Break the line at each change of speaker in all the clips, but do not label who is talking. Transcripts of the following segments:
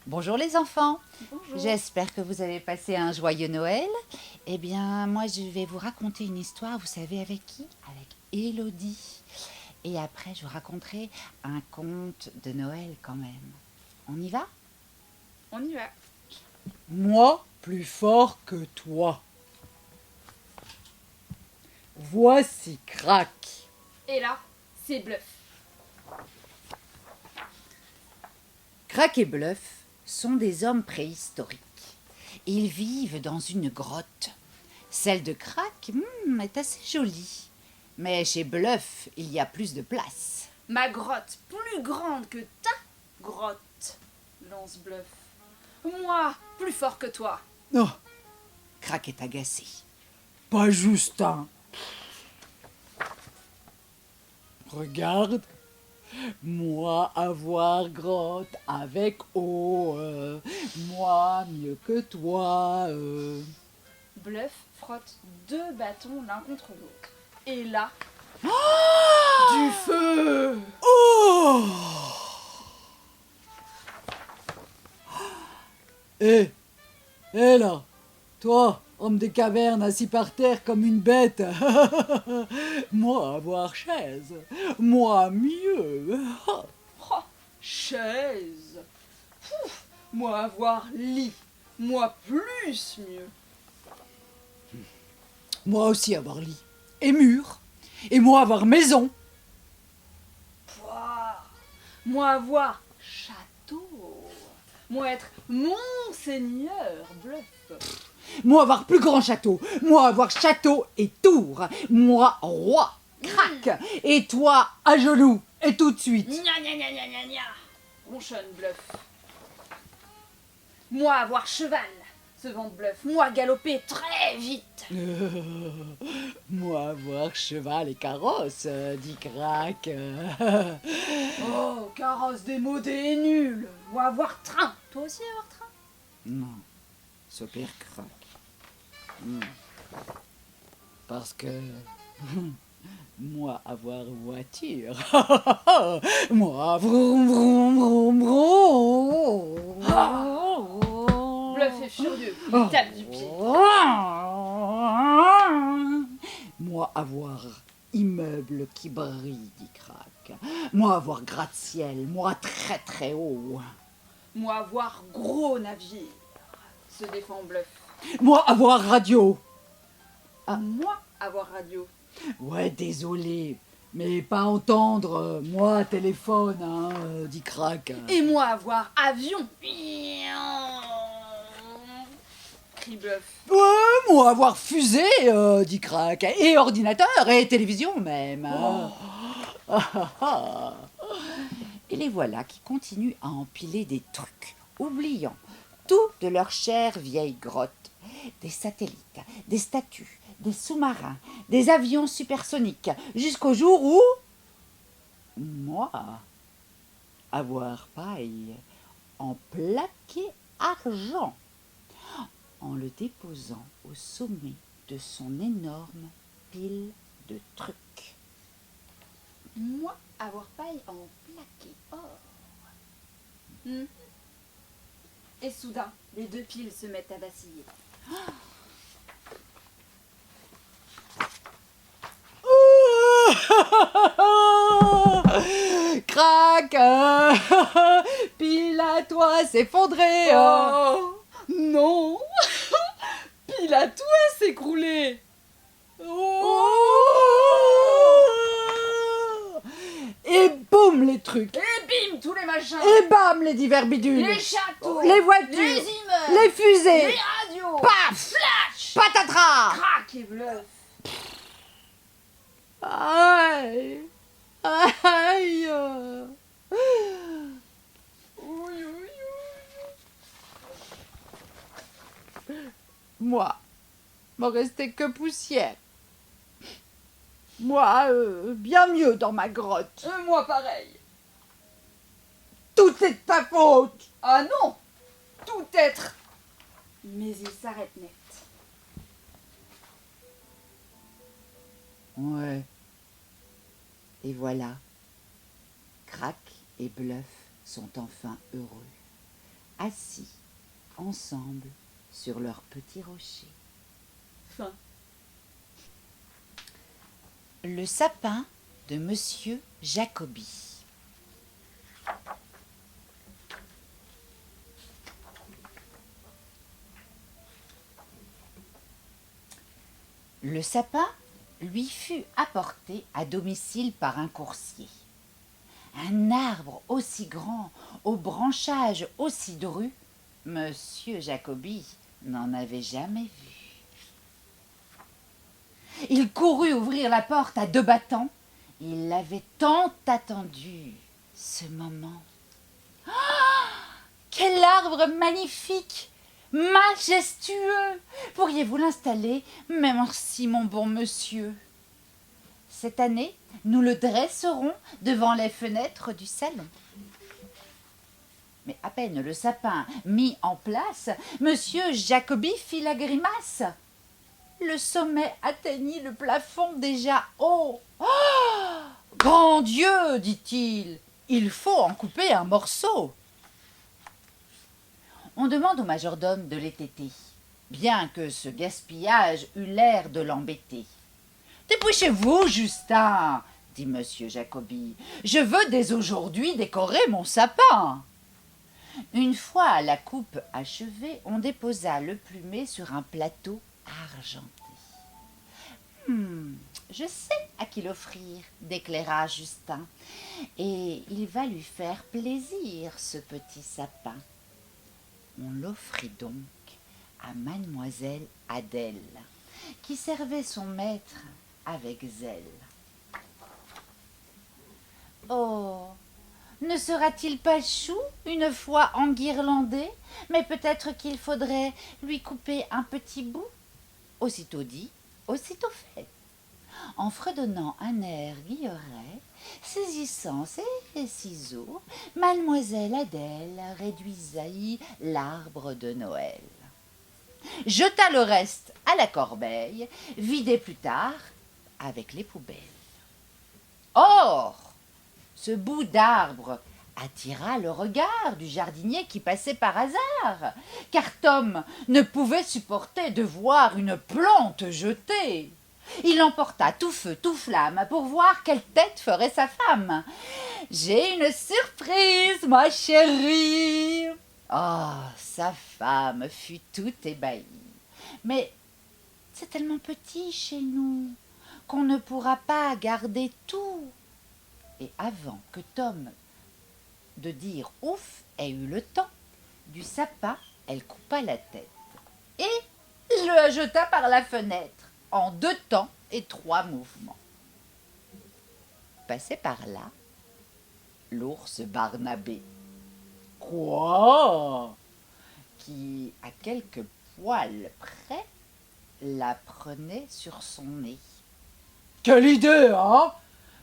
Bonjour les enfants,
Bonjour.
j'espère que vous avez passé un joyeux Noël. Eh bien, moi je vais vous raconter une histoire, vous savez avec qui? Avec Élodie. Et après, je vous raconterai un conte de Noël quand même. On y va?
On y va.
Moi plus fort que toi. Voici Crac.
Et là, c'est Bluff.
Crac et Bluff sont des hommes préhistoriques. Ils vivent dans une grotte. Celle de Crac est assez jolie. Mais chez Bluff, il y a plus de place.
Ma grotte plus grande que ta grotte, lance Bluff. Moi, plus fort que toi.
Non,
Crac est agacé.
pas Justin. Regarde, moi avoir grotte avec eau, moi mieux que toi.
Bluff frotte deux bâtons l'un contre l'autre. Et là, du feu.
Oh! Hé, hé là, toi, homme des cavernes assis par terre comme une bête. Moi avoir chaise, moi mieux.
Oh, chaise. Pouf, moi avoir lit. Moi plus mieux.
Moi aussi avoir lit et mur, et moi avoir maison.
Pouah, moi avoir château. Moi être monseigneur Bluff.
Moi avoir plus grand château, moi avoir château et tour, moi roi, Crac, et toi à genoux, et tout de suite.
Gna gna gna gna gna gna. Ronchonne Bluff. Moi avoir cheval, se vante Bluff. Moi galoper très vite.
Moi avoir cheval et carrosse, dit Crac.
Oh, carrosse démodé et nul. Moi avoir train. Toi aussi avoir train.
Non, ce père Crac.
Parce que moi avoir voiture. Moi vroom vroom vroom vroom.
Bluff est furieux. Il tape du pied.
Moi avoir immeuble qui brille, dit Crac. Moi avoir gratte-ciel, moi très très haut.
Moi avoir gros navire, se défend Bluff.
Moi avoir radio.
Moi avoir radio.
Ouais, désolé, mais pas entendre, moi téléphone, hein, dit Crac.
Et moi avoir avion. Crie Bluff.
Ouais, moi avoir fusée, dit Crac, et ordinateur, et télévision même.
Et les voilà qui continuent à empiler des trucs, oubliant tout de leur chère vieille grotte. Des satellites, des statues, des sous-marins, des avions supersoniques, jusqu'au jour où... moi, avoir paille en plaqué argent, en le déposant au sommet de son énorme pile de trucs.
Moi avoir paille en plaqué or. Et soudain, les deux piles se mettent à vaciller.
Crac, pile à toi s'effondrer.
Oh non. Pile à toi s'écrouler.
Et boum les trucs.
Et bim, tous les machins.
Et bam les divers bidules.
Les châteaux.
Les voitures.
Les immeubles.
Les fusées.
Les radios.
Paf.
Flash.
Patatras.
Crac et Bluff.
Aïe. Aïe. Moi, m'en restait que poussière. Moi, bien mieux dans ma grotte.
Moi pareil.
Tout est de ta faute.
Ah non. Tout être. Mais il s'arrête net.
Ouais. Et voilà, Crac et Bluff sont enfin heureux. assis ensemble sur leur petit rocher.
Fin.
Le sapin de Monsieur Jacobi. Le sapin lui fut apporté à domicile par un coursier. Un arbre aussi grand, aux branchages aussi drus, Monsieur Jacobi n'en avait jamais vu. Il courut ouvrir la porte à deux battants. Il l'avait tant attendu, ce moment. Ah, quel arbre magnifique, majestueux! Pourriez-vous l'installer? Mais merci, mon bon monsieur. Cette année, nous le dresserons devant les fenêtres du salon. Mais à peine le sapin mis en place, Monsieur Jacobi fit la grimace. Le sommet atteignit le plafond déjà haut. Oh, grand Dieu, dit-il, il faut en couper un morceau. On demande au majordome de l'étêter, bien que ce gaspillage eût l'air de l'embêter. Dépêchez-vous, Justin, dit Monsieur Jacobi. Je veux dès aujourd'hui décorer mon sapin. Une fois la coupe achevée, on déposa le plumet sur un plateau argenté. Je sais à qui l'offrir, déclara Justin, et il va lui faire plaisir, ce petit sapin. On l'offrit donc à mademoiselle Adèle, qui servait son maître avec zèle. Oh, ne sera-t-il pas chou une fois enguirlandé? Mais peut-être qu'il faudrait lui couper un petit bout. Aussitôt dit, aussitôt fait. En fredonnant un air guilleret, saisissant ses ciseaux, mademoiselle Adèle réduisit l'arbre de Noël. Jeta le reste à la corbeille, vidé plus tard avec les poubelles. Or, ce bout d'arbre attira le regard du jardinier qui passait par hasard, car Tom ne pouvait supporter de voir une plante jetée. Il l'emporta tout feu, tout flamme, pour voir quelle tête ferait sa femme. « J'ai une surprise, ma chérie !» Oh, sa femme fut tout ébahie. « Mais c'est tellement petit chez nous qu'on ne pourra pas garder tout. » Et avant que Tom de dire ouf ait eu le temps, du sapin, elle coupa la tête et le jeta par la fenêtre en 2 temps et 3 mouvements. Passait par là l'ours Barnabé. Quoi? Qui, à quelques poils près, la prenait sur son nez.
Quelle idée, hein?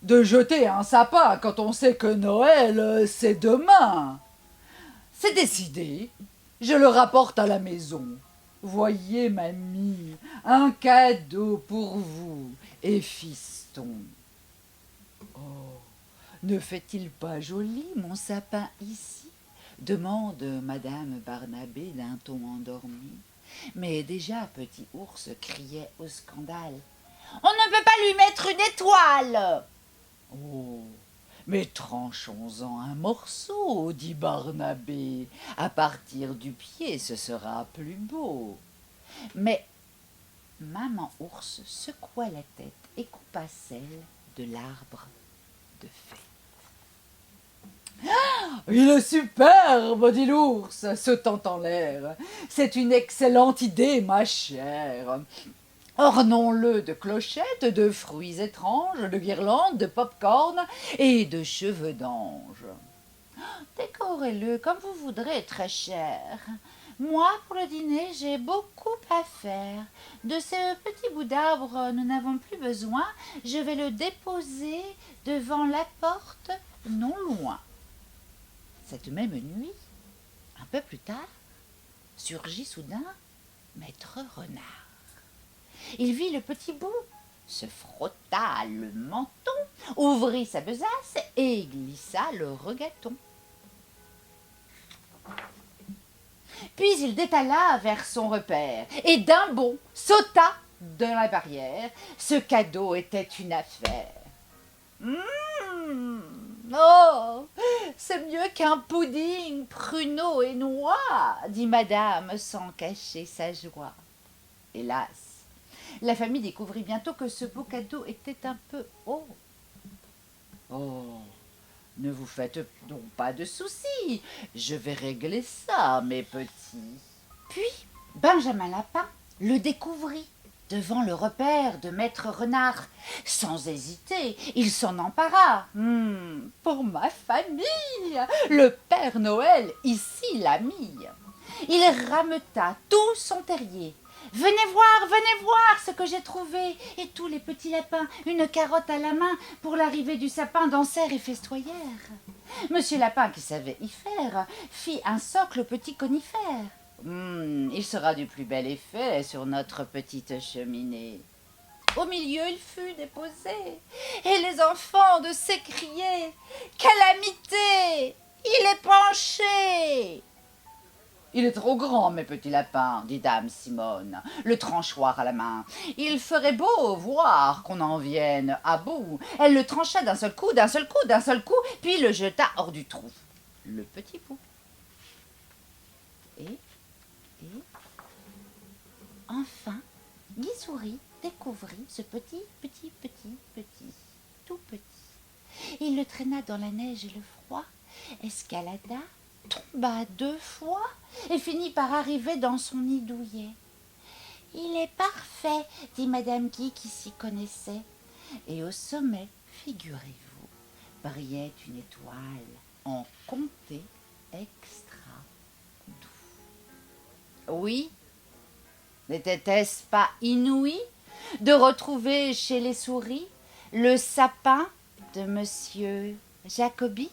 De jeter un sapin quand on sait que Noël, c'est demain. C'est décidé, je le rapporte à la maison. Voyez, mamie, un cadeau pour vous et fiston. Oh, ne fait-il pas joli, mon sapin, ici? Demande madame Barnabé d'un ton endormi. Mais déjà, petit ours criait au scandale. On ne peut pas lui mettre une étoile. Oh, mais tranchons-en un morceau, dit Barnabé. À partir du pied, ce sera plus beau. Mais maman ours secoua la tête et coupa celle de l'arbre de fée. Il est superbe, dit l'ours, sautant en l'air. C'est une excellente idée, ma chère. Ornons-le de clochettes, de fruits étranges, de guirlandes, de pop-corn et de cheveux d'ange. Décorez-le comme vous voudrez, très cher. Moi, pour le dîner, j'ai beaucoup à faire. De ce petit bout d'arbre, nous n'avons plus besoin. Je vais le déposer devant la porte, non loin. Cette même nuit, un peu plus tard, surgit soudain Maître Renard. Il vit le petit bout, se frotta le menton, ouvrit sa besace et glissa le regaton.
Puis il détala vers son repère et d'un bond sauta de la barrière. Ce cadeau était une affaire. Oh, c'est mieux qu'un pudding, pruneau et noix, dit madame sans cacher sa joie. Hélas, la famille découvrit bientôt que ce beau cadeau était un peu haut. Oh, ne vous faites donc pas de soucis, je vais régler ça, mes petits. Puis, Benjamin Lapin le découvrit devant le repère de maître Renard. Sans hésiter, il s'en empara. Pour ma famille, le Père Noël ici l'a mis. Il rameta tout son terrier. Venez voir ce que j'ai trouvé. Et tous les petits lapins, une carotte à la main, pour l'arrivée du sapin, dansèrent et festoyèrent. Monsieur Lapin, qui savait y faire, fit un socle au petit conifère. Il sera du plus bel effet sur notre petite cheminée. Au milieu, il fut déposé, et les enfants de s'écrier « Calamité! Il est penché !» « Il est trop grand, mes petits lapins, dit dame Simone, le tranchoir à la main. Il ferait beau voir qu'on en vienne à bout. » Elle le trancha d'un seul coup, puis le jeta hors du trou. Le petit bout. Et enfin, Guy Souris découvrit ce petit, tout petit. Il le traîna dans la neige et le froid, escalada, tomba 2 fois et finit par arriver dans son nid douillet. « Il est parfait, dit Madame Guy qui s'y connaissait. Et au sommet, figurez-vous, brillait une étoile en comté extra doux. Oui, n'était-ce pas inouï de retrouver chez les souris le sapin de Monsieur Jacobi ?